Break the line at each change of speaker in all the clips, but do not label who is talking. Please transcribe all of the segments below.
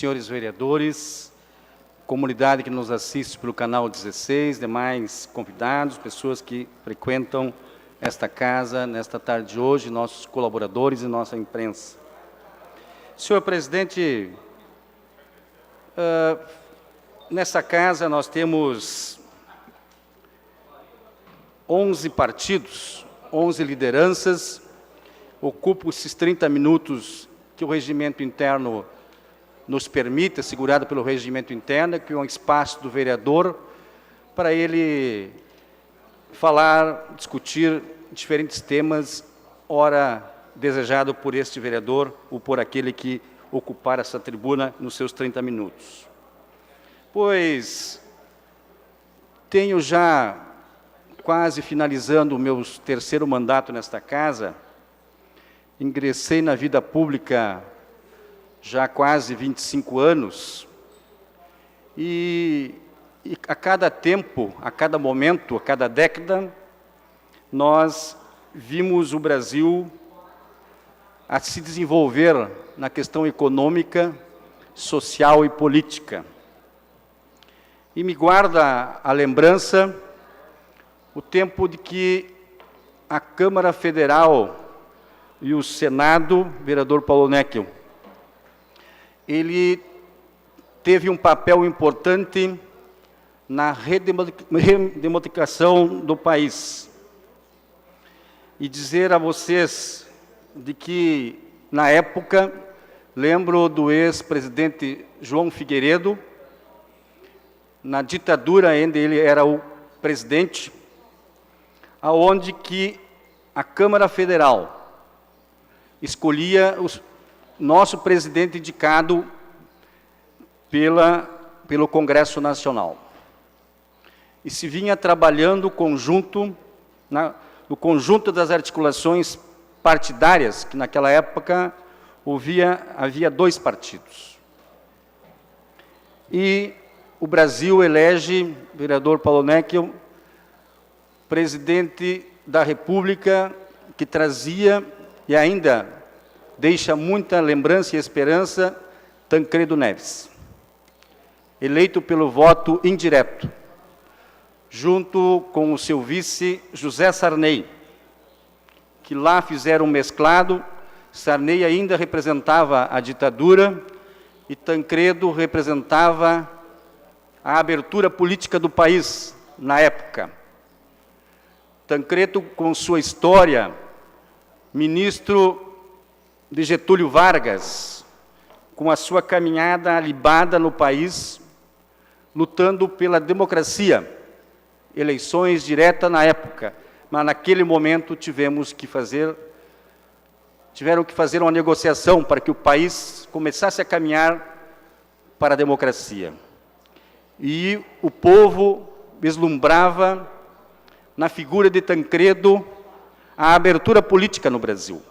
senhores vereadores, comunidade que nos assiste pelo canal 16, demais convidados, pessoas que frequentam esta casa nesta tarde de hoje, nossos colaboradores e nossa imprensa. Senhor presidente, nessa casa nós temos 11 partidos, 11 lideranças. Ocupo esses 30 minutos que o regimento interno nos permite, assegurado pelo regimento interno, que é um espaço do vereador para ele falar, discutir diferentes temas, ora desejado por este vereador ou por aquele que ocupar essa tribuna nos seus 30 minutos. Pois tenho já quase finalizando o meu terceiro mandato nesta casa, ingressei na vida pública já há quase 25 anos, e a cada tempo, a cada momento, a cada década, nós vimos o Brasil a se desenvolver na questão econômica, social e política. E me guarda a lembrança o tempo de que a Câmara Federal e o Senado, vereador Paulo Neckel, ele teve um papel importante na redemocratização do país. E dizer a vocês de que, na época, lembro do ex-presidente João Figueiredo, na ditadura ainda ele era o presidente, aonde que a Câmara Federal escolhia o nosso presidente indicado pelo Congresso Nacional. E se vinha trabalhando no conjunto das articulações partidárias, que naquela época havia 2 partidos. E o Brasil elege, vereador Paulo Neckel, presidente da República, que trazia e ainda deixa muita lembrança e esperança, Tancredo Neves, eleito pelo voto indireto, junto com o seu vice, José Sarney, que lá fizeram um mesclado. Sarney ainda representava a ditadura e Tancredo representava a abertura política do país na época. Tancredo, com sua história, ministro de Getúlio Vargas, com a sua caminhada alibada no país, lutando pela democracia, eleições diretas na época, mas naquele momento tiveram que fazer uma negociação para que o país começasse a caminhar para a democracia. E o povo vislumbrava na figura de Tancredo a abertura política no Brasil,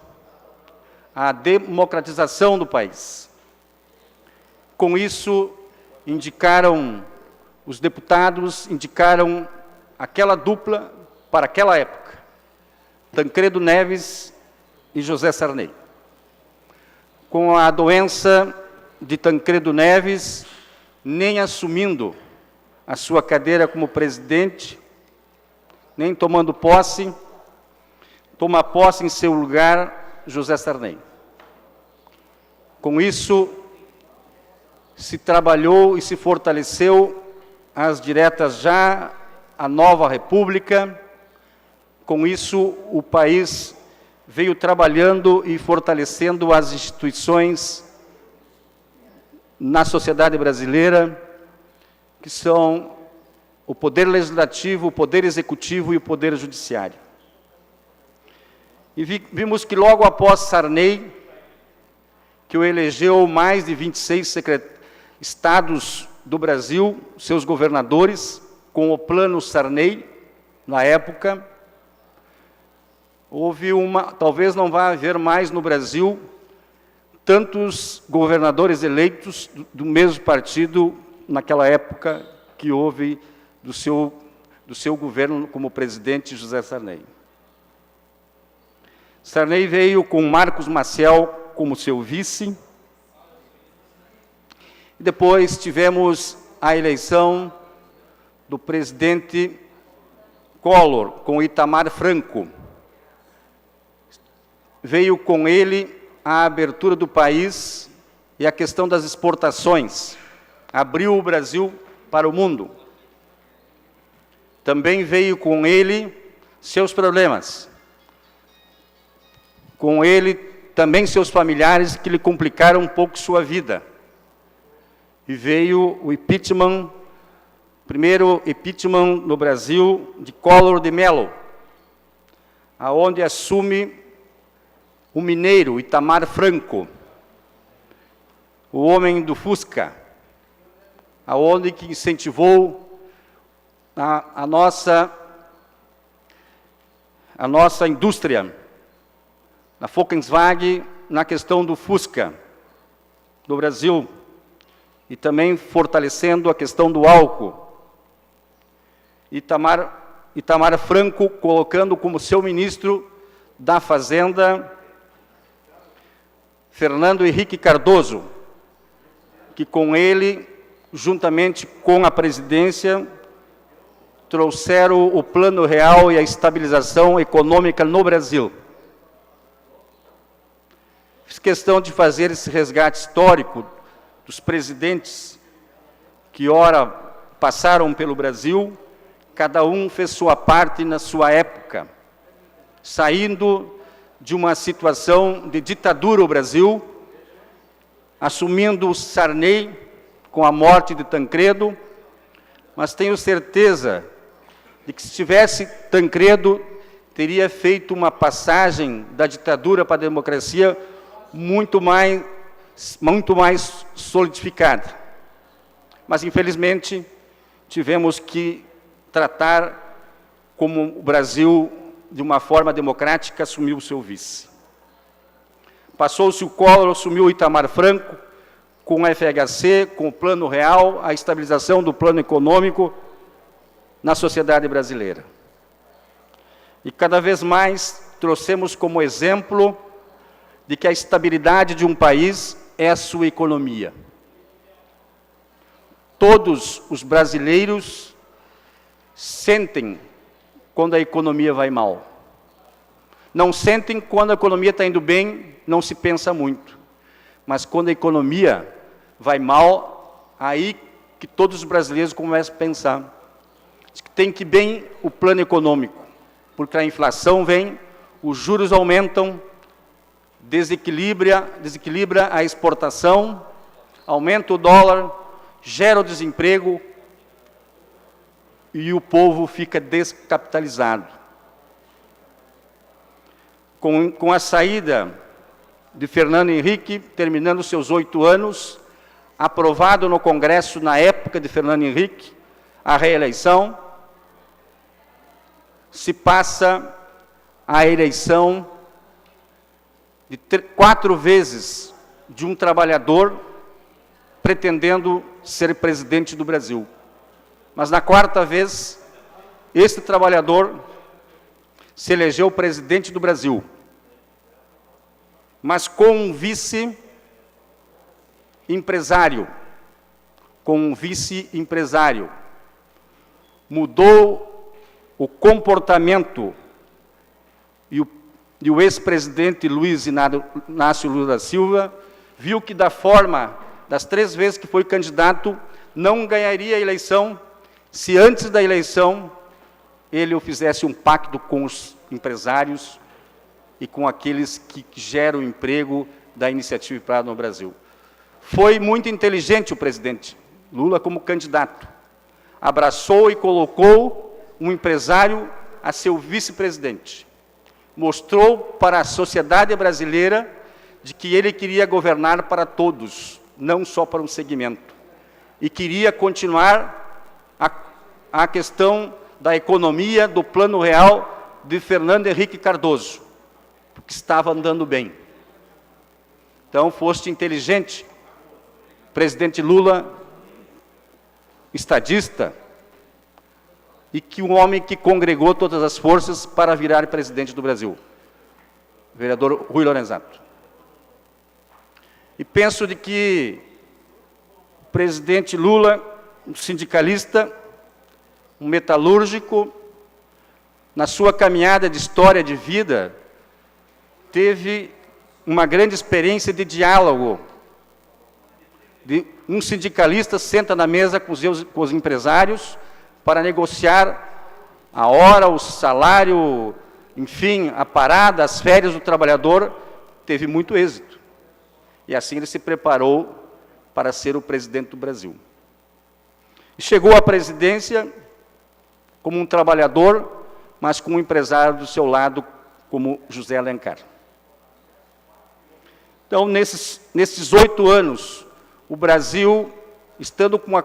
a democratização do país. Com isso, os deputados indicaram aquela dupla para aquela época, Tancredo Neves e José Sarney. Com a doença de Tancredo Neves, nem assumindo a sua cadeira como presidente, nem tomando posse, toma posse em seu lugar José Sarney. Com isso, se trabalhou e se fortaleceu as diretas já, a nova república. Com isso, o país veio trabalhando e fortalecendo as instituições na sociedade brasileira, que são o poder legislativo, o poder executivo e o poder judiciário. E vimos que logo após Sarney, que o elegeu mais de 26 estados do Brasil, seus governadores, com o plano Sarney, na época, talvez não vá haver mais no Brasil tantos governadores eleitos do mesmo partido naquela época que houve do seu governo como presidente José Sarney. Sarney veio com Marcos Maciel como seu vice, Depois tivemos a eleição do presidente Collor com Itamar Franco. Veio com ele a abertura do país e a questão das exportações. Abriu o Brasil para o mundo. Também veio com ele seus problemas. Com ele também seus familiares que lhe complicaram um pouco sua vida. E veio o impeachment, primeiro impeachment no Brasil de Collor de Mello, aonde assume o mineiro Itamar Franco, o homem do Fusca, aonde que incentivou a nossa indústria, a Volkswagen, na questão do Fusca, do Brasil, e também fortalecendo a questão do álcool. Itamar Franco colocando como seu ministro da Fazenda Fernando Henrique Cardoso, que com ele, juntamente com a presidência, trouxeram o Plano Real e a estabilização econômica no Brasil. Fiz questão de fazer esse resgate histórico dos presidentes que, ora, passaram pelo Brasil, cada um fez sua parte na sua época, saindo de uma situação de ditadura o Brasil, assumindo o Sarney com a morte de Tancredo, mas tenho certeza de que se tivesse Tancredo, teria feito uma passagem da ditadura para a democracia muito mais solidificada. Mas, infelizmente, tivemos que tratar como o Brasil, de uma forma democrática, assumiu o seu vice. Passou-se o Collor, assumiu o Itamar Franco, com a FHC, com o Plano Real, a estabilização do plano econômico na sociedade brasileira. E cada vez mais trouxemos como exemplo de que a estabilidade de um país é a sua economia. Todos os brasileiros sentem quando a economia vai mal. Não sentem quando a economia está indo bem, não se pensa muito. Mas quando a economia vai mal, aí que todos os brasileiros começam a pensar. Tem que ir bem o plano econômico, porque a inflação vem, os juros aumentam, desequilibra a exportação, aumenta o dólar, gera o desemprego e o povo fica descapitalizado. Com a saída de Fernando Henrique, terminando seus 8 anos, aprovado no Congresso, na época de Fernando Henrique, a reeleição, se passa a eleição de 4 vezes de um trabalhador pretendendo ser presidente do Brasil. Mas na 4ª vez, esse trabalhador se elegeu presidente do Brasil, mas com um vice-empresário, mudou o comportamento e o ex-presidente Luiz Inácio Lula da Silva viu que das 3 vezes que foi candidato, não ganharia a eleição se antes da eleição ele fizesse um pacto com os empresários e com aqueles que geram o emprego da iniciativa privada no Brasil. Foi muito inteligente o presidente Lula como candidato. Abraçou e colocou um empresário a ser vice-presidente. Mostrou para a sociedade brasileira de que ele queria governar para todos, não só para um segmento. E queria continuar a questão da economia, do Plano Real de Fernando Henrique Cardoso, porque estava andando bem. Então, foste inteligente, presidente Lula, estadista, e que um homem que congregou todas as forças para virar presidente do Brasil, vereador Rui Lorenzato. E penso de que presidente Lula, um sindicalista, um metalúrgico, na sua caminhada de história de vida, teve uma grande experiência de diálogo. Um sindicalista senta na mesa com os empresários para negociar a hora, o salário, enfim, a parada, as férias do trabalhador, teve muito êxito. E assim ele se preparou para ser o presidente do Brasil. E chegou à presidência como um trabalhador, mas com um empresário do seu lado, como José Alencar. Então, nesses 8 anos, o Brasil, estando com uma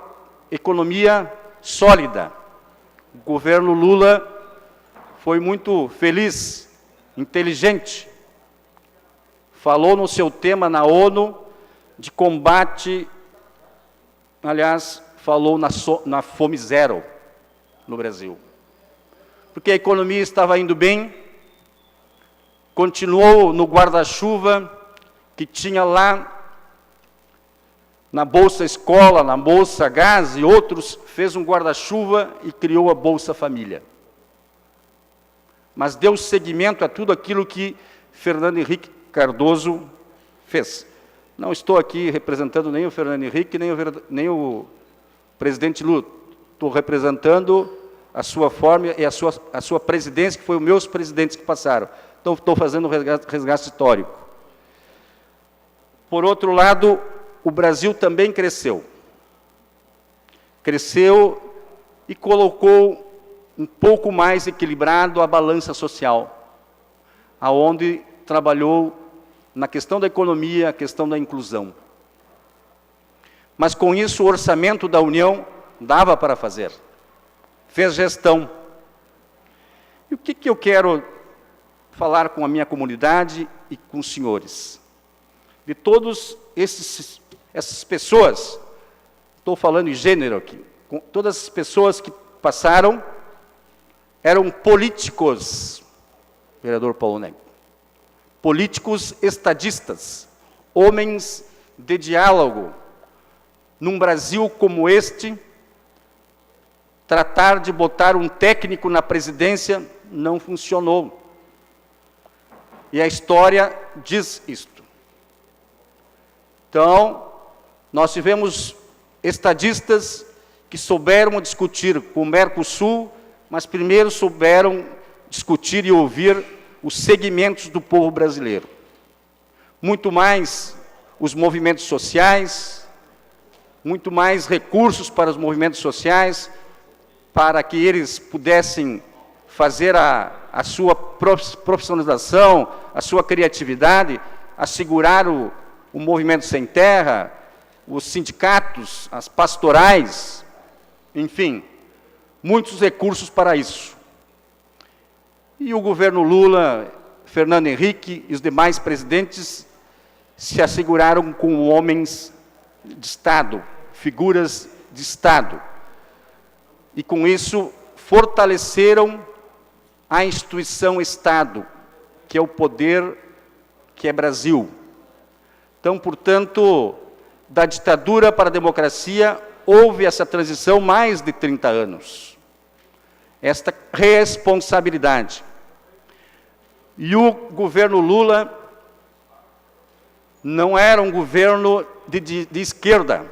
economia sólida, o governo Lula foi muito feliz, inteligente, falou no seu tema na ONU de combate, aliás, falou na fome zero no Brasil. Porque a economia estava indo bem, continuou no guarda-chuva que tinha lá na Bolsa Escola, na Bolsa Gás e outros, fez um guarda-chuva e criou a Bolsa Família. Mas deu seguimento a tudo aquilo que Fernando Henrique Cardoso fez. Não estou aqui representando nem o Fernando Henrique, nem o presidente Lula. Estou representando a sua forma e a sua presidência, que foi os meus presidentes que passaram. Então, estou fazendo um resgate histórico. Por outro lado, o Brasil também cresceu. Cresceu e colocou um pouco mais equilibrado a balança social, aonde trabalhou na questão da economia, a questão da inclusão. Mas com isso o orçamento da União dava para fazer. Fez gestão. E o que eu quero falar com a minha comunidade e com os senhores? De todos essas pessoas, estou falando em gênero aqui, com todas as pessoas que passaram, eram políticos, vereador Paulo Negro, políticos estadistas, homens de diálogo. Num Brasil como este, tratar de botar um técnico na presidência não funcionou. E a história diz isto. Então, nós tivemos estadistas que souberam discutir com o Mercosul, mas primeiro souberam discutir e ouvir os segmentos do povo brasileiro. Muito mais os movimentos sociais, muito mais recursos para os movimentos sociais, para que eles pudessem fazer a sua profissionalização, a sua criatividade, assegurar o movimento sem terra, os sindicatos, as pastorais, enfim, muitos recursos para isso. E o governo Lula, Fernando Henrique e os demais presidentes se asseguraram com homens de Estado, figuras de Estado. E com isso fortaleceram a instituição Estado, que é o poder que é Brasil. Então, portanto, da ditadura para a democracia, houve essa transição mais de 30 anos. Esta responsabilidade. E o governo Lula não era um governo de esquerda,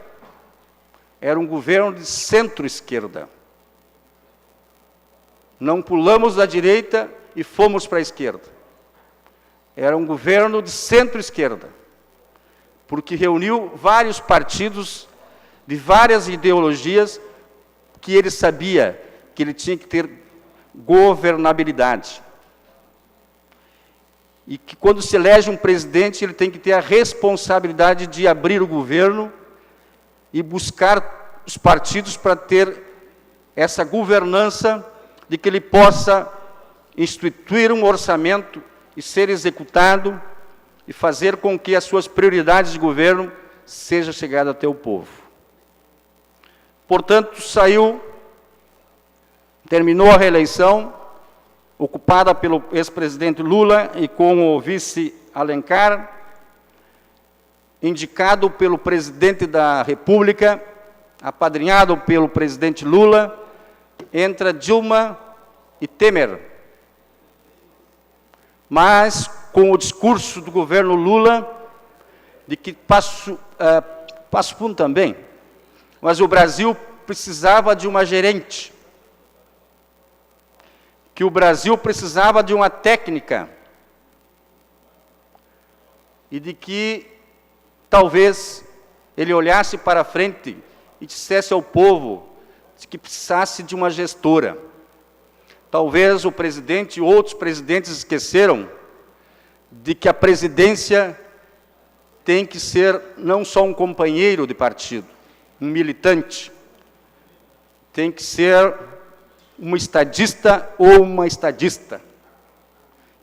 era um governo de centro-esquerda. Não pulamos da direita e fomos para a esquerda. Era um governo de centro-esquerda, porque reuniu vários partidos de várias ideologias, que ele sabia que ele tinha que ter governabilidade. E que quando se elege um presidente, ele tem que ter a responsabilidade de abrir o governo e buscar os partidos para ter essa governança, de que ele possa instituir um orçamento e ser executado e fazer com que as suas prioridades de governo sejam chegadas até o povo. Portanto, terminou a reeleição, ocupada pelo ex-presidente Lula e com o vice Alencar, indicado pelo presidente da República, apadrinhado pelo presidente Lula, entre Dilma e Temer. Mas, com o discurso do governo Lula, de que Passo Fundo também, mas o Brasil precisava de uma gerente, que o Brasil precisava de uma técnica, e de que talvez ele olhasse para frente e dissesse ao povo que precisasse de uma gestora. Talvez o presidente e outros presidentes esqueceram de que a presidência tem que ser não só um companheiro de partido, um militante, tem que ser um estadista ou uma estadista,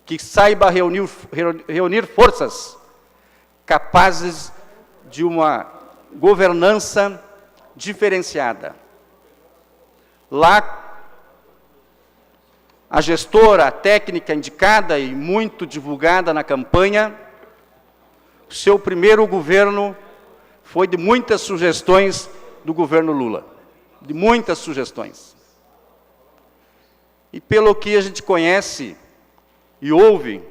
que saiba reunir forças capazes de uma governança diferenciada. Lá, a gestora, a técnica indicada e muito divulgada na campanha, seu primeiro governo foi de muitas sugestões do governo Lula, de muitas sugestões. E pelo que a gente conhece e ouve,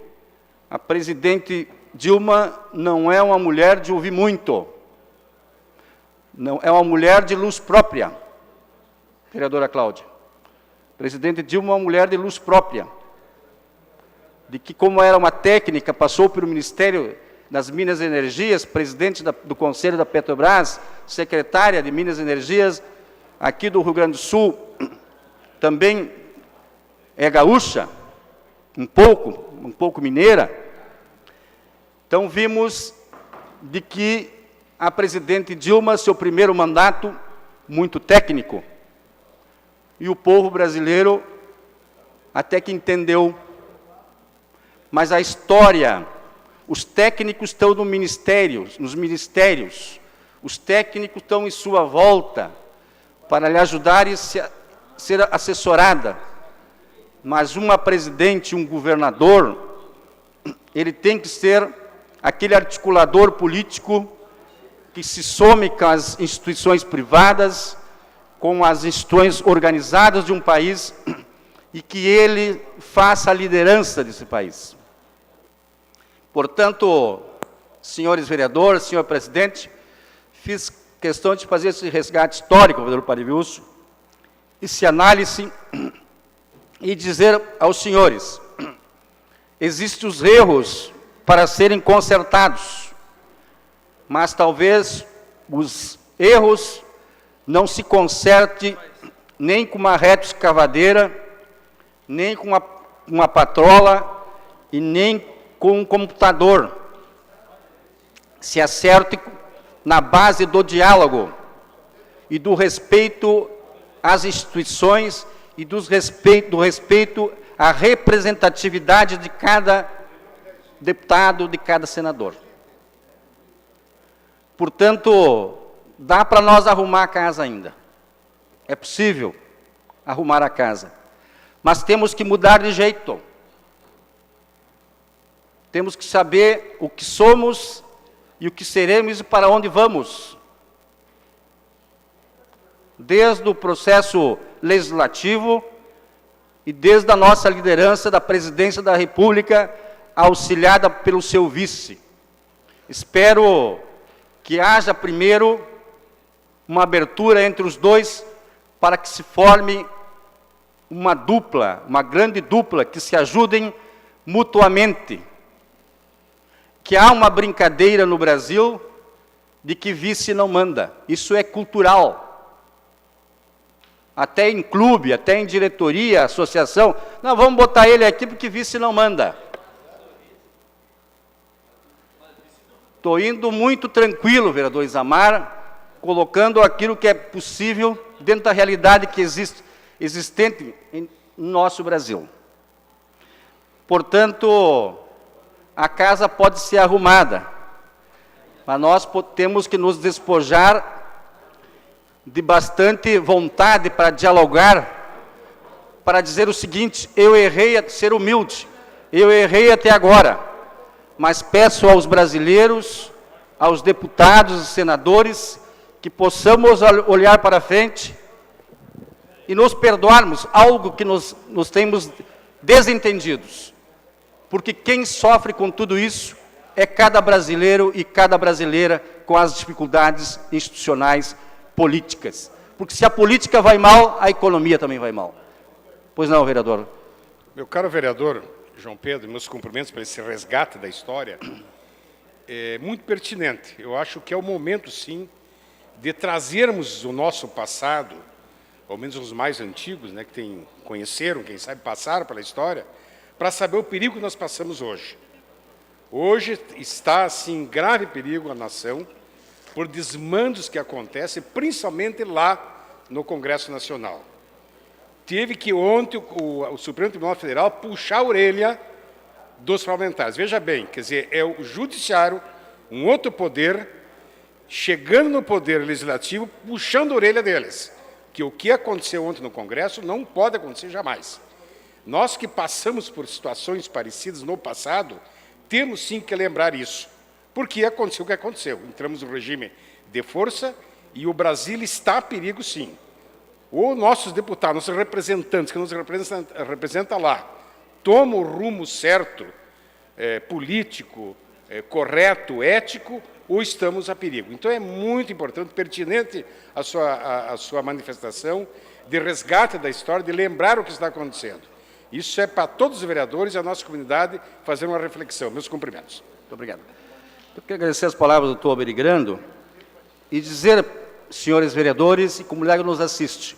a presidente Dilma não é uma mulher de ouvir muito, não é uma mulher de luz própria, vereadora Cláudia. Presidente Dilma é uma mulher de luz própria, de que, como era uma técnica, passou pelo Ministério das Minas e Energias, presidente do Conselho da Petrobras, secretária de Minas e Energias, aqui do Rio Grande do Sul, também é gaúcha, um pouco mineira. Então, vimos de que a presidente Dilma, seu primeiro mandato, muito técnico, e o povo brasileiro até que entendeu. Mas a história, os técnicos estão nos ministérios, os técnicos estão em sua volta para lhe ajudar e ser assessorada. Mas uma presidente, um governador, ele tem que ser aquele articulador político que se some com as instituições privadas, com as instituições organizadas de um país, e que ele faça a liderança desse país. Portanto, senhores vereadores, senhor presidente, fiz questão de fazer esse resgate histórico, vereador Parivilso, esse análise, e dizer aos senhores, existem os erros para serem consertados, mas talvez os erros não se consertem nem com uma retroescavadeira, nem com uma patrola e nem com um computador. Se acerte na base do diálogo e do respeito às instituições e do respeito à representatividade de cada deputado, de cada senador. Portanto, dá para nós arrumar a casa ainda. É possível arrumar a casa. Mas temos que mudar de jeito. Temos que saber o que somos e o que seremos e para onde vamos. Desde o processo legislativo e desde a nossa liderança da presidência da República, auxiliada pelo seu vice. Espero que haja primeiro uma abertura entre os dois para que se forme uma dupla, uma grande dupla, que se ajudem mutuamente. Que há uma brincadeira no Brasil de que vice não manda. Isso é cultural. Até em clube, até em diretoria, associação, não, vamos botar ele aqui porque vice não manda. Estou indo muito tranquilo, vereador Isamar, colocando aquilo que é possível dentro da realidade que existente no nosso Brasil. Portanto, a casa pode ser arrumada, mas nós temos que nos despojar de bastante vontade para dialogar, para dizer o seguinte: eu errei, a ser humilde, eu errei até agora, mas peço aos brasileiros, aos deputados e senadores, que possamos olhar para frente e nos perdoarmos algo que nos temos desentendidos. Porque quem sofre com tudo isso é cada brasileiro e cada brasileira com as dificuldades institucionais políticas. Porque se a política vai mal, a economia também vai mal. Pois não, vereador?
Meu caro vereador João Pedro, meus cumprimentos por esse resgate da história. É muito pertinente. Eu acho que é o momento, sim, de trazermos o nosso passado, ao menos os mais antigos, né, que conheceram, quem sabe passaram pela história, para saber o perigo que nós passamos hoje. Hoje está, assim, em grave perigo a nação por desmandos que acontecem, principalmente lá no Congresso Nacional. Teve que ontem o Supremo Tribunal Federal puxar a orelha dos parlamentares. Veja bem, quer dizer, é o judiciário, um outro poder, chegando no poder legislativo, puxando a orelha deles. Que o que aconteceu ontem no Congresso não pode acontecer jamais. Nós que passamos por situações parecidas no passado, temos sim que lembrar isso. Porque aconteceu o que aconteceu. Entramos no regime de força e o Brasil está a perigo, sim. Ou nossos deputados, nossos representantes, que nos representam lá, tomam o rumo certo, político, correto, ético, ou estamos a perigo. Então, é muito importante, pertinente a sua manifestação de resgate da história, de lembrar o que está acontecendo. Isso é para todos os vereadores e a nossa comunidade fazer uma reflexão. Meus cumprimentos.
Muito obrigado. Eu quero agradecer as palavras do doutor Alberigrando e dizer, senhores vereadores e comunidade que nos assiste,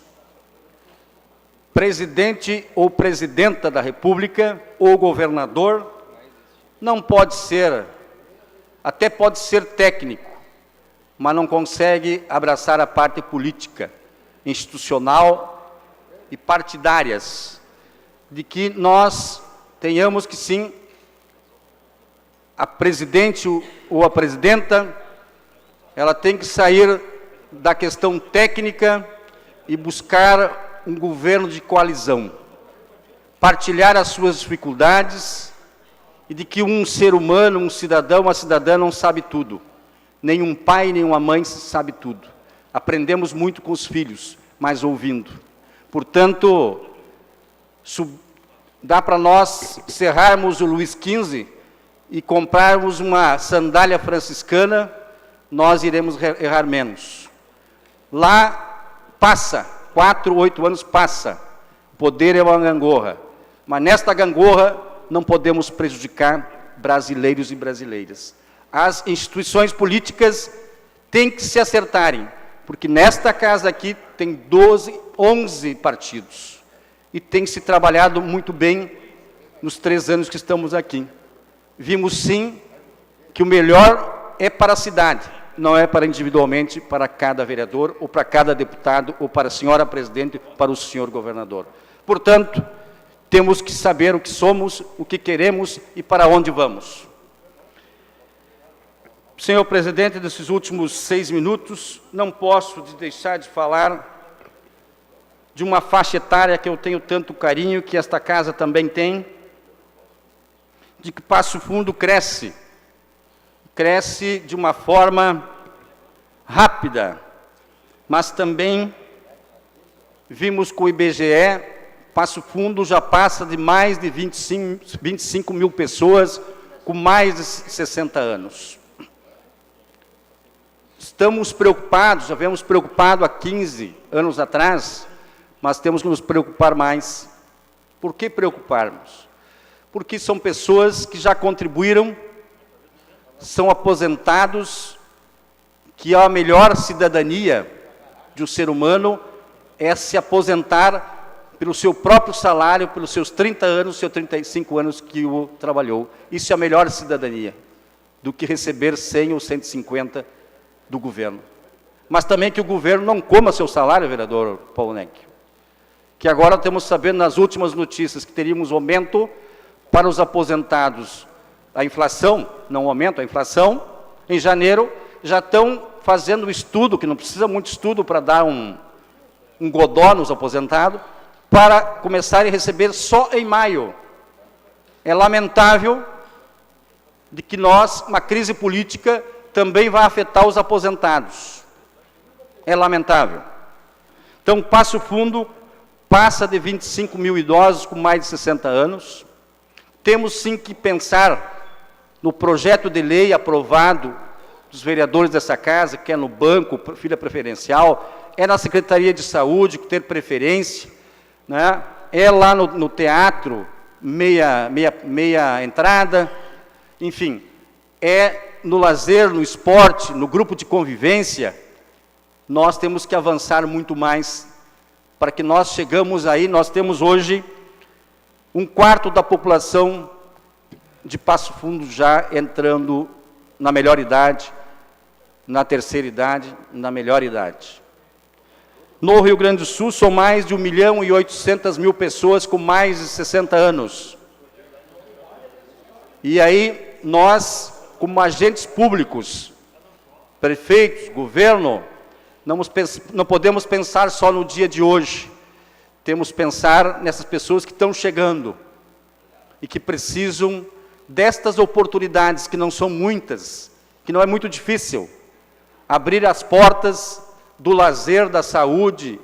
presidente ou presidenta da República ou governador não pode ser, até pode ser técnico, mas não consegue abraçar a parte política, institucional e partidárias, de que nós tenhamos que sim, a presidente ou a presidenta, ela tem que sair da questão técnica e buscar um governo de coalizão, partilhar as suas dificuldades e de que um ser humano, um cidadão, uma cidadã não sabe tudo. Nenhum pai, nenhuma mãe sabe tudo. Aprendemos muito com os filhos, mas ouvindo. Portanto, dá para nós cerrarmos o Luís XV e comprarmos uma sandália franciscana, nós iremos errar menos. Lá passa, 4, 8 anos passa, o poder é uma gangorra, mas nesta gangorra não podemos prejudicar brasileiros e brasileiras. As instituições políticas têm que se acertarem, porque nesta casa aqui tem 11 partidos, e tem se trabalhado muito bem nos 3 anos que estamos aqui. Vimos sim que o melhor é para a cidade, não é para individualmente, para cada vereador, ou para cada deputado, ou para a senhora presidente, para o senhor governador. Portanto, temos que saber o que somos, o que queremos e para onde vamos. Senhor presidente, nesses últimos 6 minutos, não posso deixar de falar de uma faixa etária que eu tenho tanto carinho, que esta casa também tem, de que Passo Fundo cresce de uma forma rápida, mas também vimos com o IBGE, Passo Fundo já passa de mais de 25 mil pessoas com mais de 60 anos. Estamos preocupados, já viemos preocupados há 15 anos atrás, mas temos que nos preocupar mais. Por que preocuparmos? Porque são pessoas que já contribuíram, são aposentados, que a melhor cidadania de um ser humano é se aposentar pelo seu próprio salário, pelos seus 30 anos, seus 35 anos que o trabalhou. Isso é a melhor cidadania, do que receber 100 ou 150 do governo. Mas também que o governo não coma seu salário, vereador Paulo Neck. Que agora temos sabendo nas últimas notícias que teríamos aumento para os aposentados. A inflação, não aumento, a inflação, em janeiro, já estão fazendo estudo, que não precisa muito estudo para dar um godó nos aposentados, para começarem a receber só em maio. É lamentável de que nós, uma crise política, também vai afetar os aposentados. É lamentável. Então, Passo Fundo passa de 25 mil idosos com mais de 60 anos. Temos sim que pensar no projeto de lei aprovado dos vereadores dessa casa, que é no banco, filha preferencial, é na Secretaria de Saúde, ter preferência, né? É lá no teatro, meia entrada, enfim, é no lazer, no esporte, no grupo de convivência. Nós temos que avançar muito mais para que nós chegamos aí. Nós temos hoje 1/4 da população de Passo Fundo já entrando na melhor idade, na terceira idade, na melhor idade. No Rio Grande do Sul, são mais de 1.800.000 pessoas com mais de 60 anos. E aí, nós, como agentes públicos, prefeitos, governo, não podemos pensar só no dia de hoje. Temos que pensar nessas pessoas que estão chegando e que precisam destas oportunidades, que não são muitas, que não é muito difícil, abrir as portas do lazer, da saúde,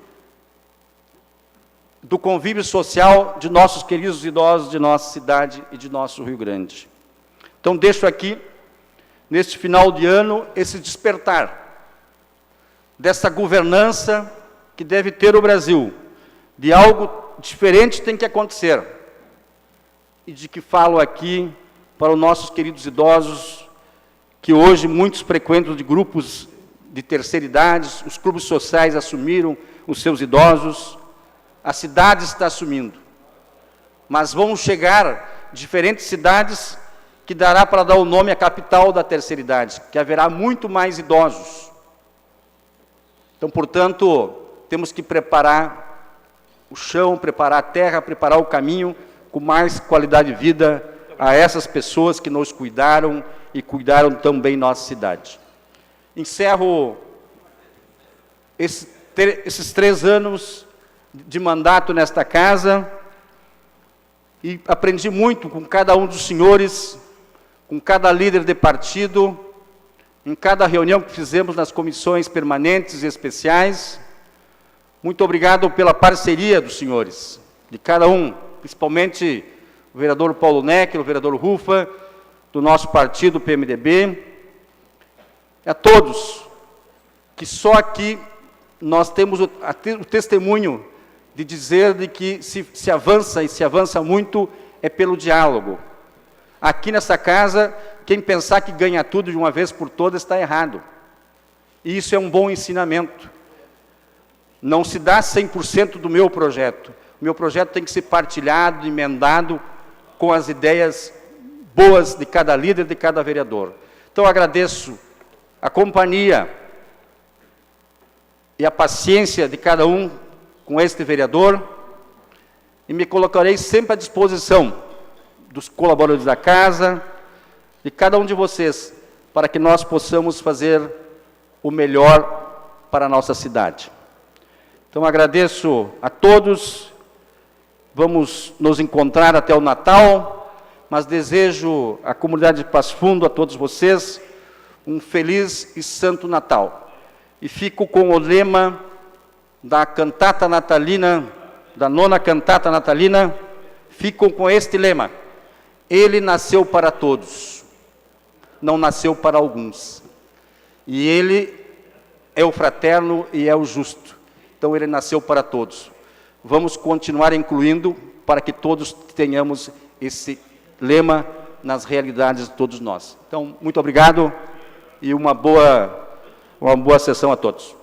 do convívio social de nossos queridos idosos de nossa cidade e de nosso Rio Grande. Então, deixo aqui, neste final de ano, esse despertar dessa governança que deve ter o Brasil, de algo diferente tem que acontecer, e de que falo aqui para os nossos queridos idosos, que hoje muitos frequentam de grupos de terceira idade, os clubes sociais assumiram os seus idosos, a cidade está assumindo, mas vão chegar diferentes cidades que dará para dar o nome à capital da terceira idade, que haverá muito mais idosos. Então, portanto, temos que preparar o chão, preparar a terra, preparar o caminho com mais qualidade de vida a essas pessoas que nos cuidaram e cuidaram também nossa cidade. Encerro esses 3 anos de mandato nesta casa e aprendi muito com cada um dos senhores, com cada líder de partido, em cada reunião que fizemos nas comissões permanentes e especiais. Muito obrigado pela parceria dos senhores, de cada um, principalmente o vereador Paulo Neckel, o vereador Rufa, do nosso partido, PMDB, a todos, que só aqui nós temos o testemunho de dizer de que se avança, e se avança muito, é pelo diálogo. Aqui nessa casa, quem pensar que ganha tudo de uma vez por todas está errado. E isso é um bom ensinamento. Não se dá 100% do meu projeto. O meu projeto tem que ser partilhado, emendado com as ideias boas de cada líder, de cada vereador. Então, agradeço a companhia e a paciência de cada um com este vereador e me colocarei sempre à disposição dos colaboradores da casa, de cada um de vocês, para que nós possamos fazer o melhor para a nossa cidade. Então, agradeço a todos, vamos nos encontrar até o Natal, mas desejo à comunidade de Passo Fundo, a todos vocês, um feliz e santo Natal. E fico com o lema da cantata natalina, da 9ª cantata natalina, fico com este lema: Ele nasceu para todos, não nasceu para alguns. E Ele é o fraterno e é o justo. Então, Ele nasceu para todos. Vamos continuar incluindo para que todos tenhamos esse lema nas realidades de todos nós. Então, muito obrigado e uma boa sessão a todos.